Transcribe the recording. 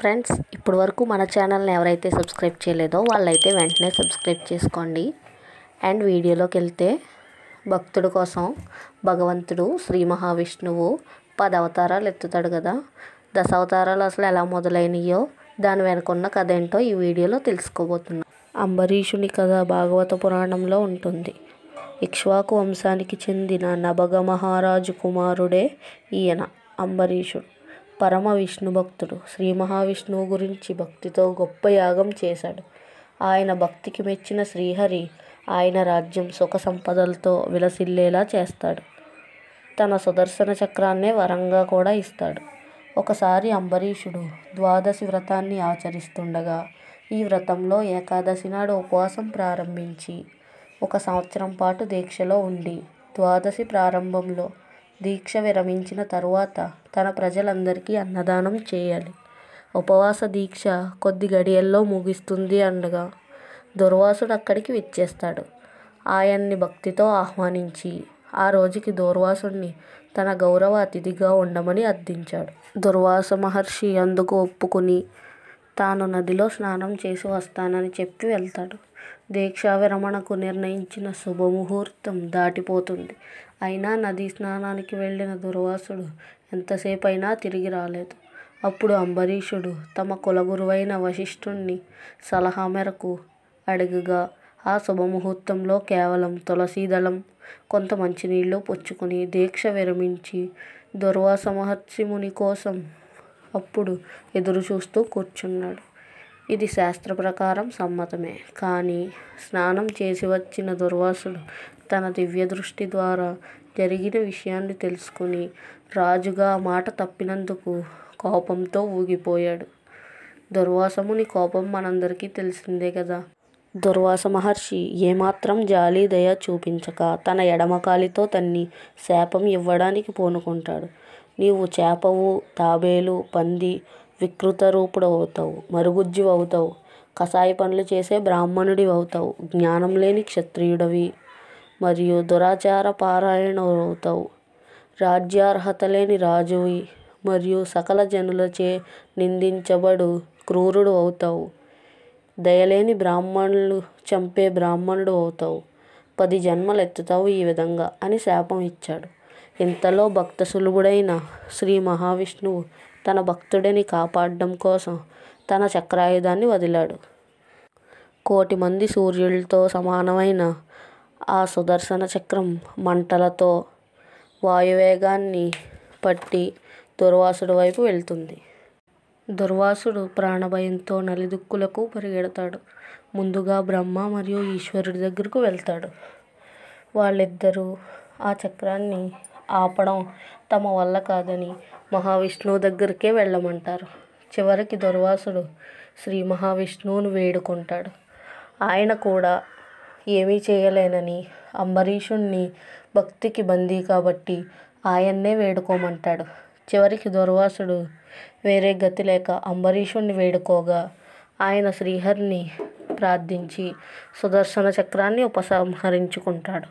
Friends, ఇప్పటి వరకు మన ఛానల్ని ఎవరైతే సబ్స్క్రైబ్ చేయలేదో వాళ్ళైతే వెంటనే సబ్స్క్రైబ్ చేసుకోండి. అండ్ వీడియోలోకి వెళ్తే, భక్తుడి కోసం భగవంతుడు శ్రీ మహావిష్ణువు 10 అవతారాలు ఎత్తుతాడు కదా. 10 అవతారాలు అసలు ఎలా మొదలైనయో, దాని వెనుకున్న కథ ఏంటో ఈ వీడియోలో తెలుసుకోబోతున్నాం. అంబరీషుని కథ భాగవత పురాణంలో ఉంటుంది. ఇక్ష్వాకు వంశానికి చెందిన నభగ మహారాజు కుమారుడే ఈయన అంబరీషుడు. పరమ విష్ణు భక్తుడు. శ్రీ మహావిష్ణువు గురించి భక్తితో గొప్ప యాగం చేశాడు. ఆయన భక్తికి మెచ్చిన శ్రీహరి ఆయన రాజ్యం సుఖ సంపదలతో విలసిల్లేలా చేస్తాడు. తన సుదర్శన చక్రాన్నే వరంగా కూడా ఇస్తాడు. ఒకసారి అంబరీషుడు ద్వాదశి వ్రతాన్ని ఆచరిస్తుండగా, ఈ వ్రతంలో ఏకాదశి నాడు ఉపవాసం ప్రారంభించి 1 సంవత్సరం పాటు దీక్షలో ఉండి, ద్వాదశి ప్రారంభంలో దీక్ష విరమించిన తరువాత తన ప్రజలందరికీ అన్నదానం చేయాలి. ఉపవాస దీక్ష కొద్ది గడియల్లో ముగుస్తుంది అనగా దుర్వాసుడు అక్కడికి విచ్చేస్తాడు. ఆయన్ని భక్తితో ఆహ్వానించి ఆ రోజుకి దుర్వాసుడిని తన గౌరవ అతిథిగా ఉండమని అర్థించాడు. దుర్వాస మహర్షి అందుకు ఒప్పుకుని తాను నదిలో స్నానం చేసి వస్తానని చెప్పి వెళ్తాడు. దీక్షా విరమణకు నిర్ణయించిన శుభముహూర్తం దాటిపోతుంది. అయినా నదీ స్నానానికి వెళ్ళిన దుర్వాసుడు ఎంతసేపు అయినా తిరిగి రాలేదు. అప్పుడు అంబరీషుడు తమ కులగురువైన వశిష్ఠుణ్ణి సలహా మేరకు అడగగా, ఆ శుభముహూర్తంలో కేవలం తులసీదళం, కొంత మంచినీళ్లు పుచ్చుకుని దీక్ష విరమించి దుర్వాస మహర్షి ముని కోసం అప్పుడు ఎదురు చూస్తూ కూర్చున్నాడు. ఇది శాస్త్ర ప్రకారం సమ్మతమే. కానీ స్నానం చేసి వచ్చిన దుర్వాసుడు తన దివ్య దృష్టి ద్వారా జరిగిన విషయాన్ని తెలుసుకుని రాజుగా మాట తప్పినందుకు కోపంతో ఊగిపోయాడు. దుర్వాసముని కోపం మనందరికీ తెలిసిందే కదా. దుర్వాస మహర్షి ఏమాత్రం జాలి దయ చూపించక తన ఎడమకాలితో తన్ని శాపం ఇవ్వడానికి పూనుకుంటాడు. నీవు చేపవు, తాబేలు, పంది, వికృత రూపుడు అవుతావు, మరుగుజ్జు అవుతావు, కసాయి పనులు చేసే బ్రాహ్మణుడి అవుతావు, జ్ఞానం లేని క్షత్రియుడవి మరియు దురాచార పారాయణుడు అవుతావు, రాజ్యార్హత లేని రాజువి మరియు సకల జనులచే నిందించబడు క్రూరుడు అవుతావు, దయలేని బ్రాహ్మణులు చంపే బ్రాహ్మణుడు అవుతావు, 10 జన్మలు ఎత్తుతావు ఈ విధంగా అని శాపం ఇచ్చాడు. ఇంతలో భక్త సులభుడైన శ్రీ మహావిష్ణువు తన భక్తుడిని కాపాడడం కోసం తన చక్రాయుధాన్ని వదిలాడు. 1,000,000 మంది సూర్యులతో సమానమైన ఆ సుదర్శన చక్రం మంటలతో వాయువేగాన్ని పట్టి దుర్వాసుడి వైపు వెళ్తుంది. దుర్వాసుడు ప్రాణభయంతో నలుదిక్కులకు పరిగెడతాడు. ముందుగా బ్రహ్మ మరియు ఈశ్వరుడి దగ్గరకు వెళ్తాడు. వాళ్ళిద్దరూ ఆ చక్రాన్ని ఆపడం తమ వల్ల కాదని మహావిష్ణువు దగ్గరికే వెళ్ళమంటారు. చివరికి దుర్వాసుడు శ్రీ మహావిష్ణువును వేడుకుంటాడు. ఆయన కూడా ఏమీ చేయలేనని, అంబరీషుణ్ణి భక్తికి బందీ కాబట్టి ఆయన్నే వేడుకోమంటాడు. చివరికి దుర్వాసుడు వేరే గతి లేక అంబరీషుణ్ణి వేడుకోగా ఆయన శ్రీహరిని ప్రార్థించి సుదర్శన చక్రాన్ని ఉపసంహరించుకుంటాడు.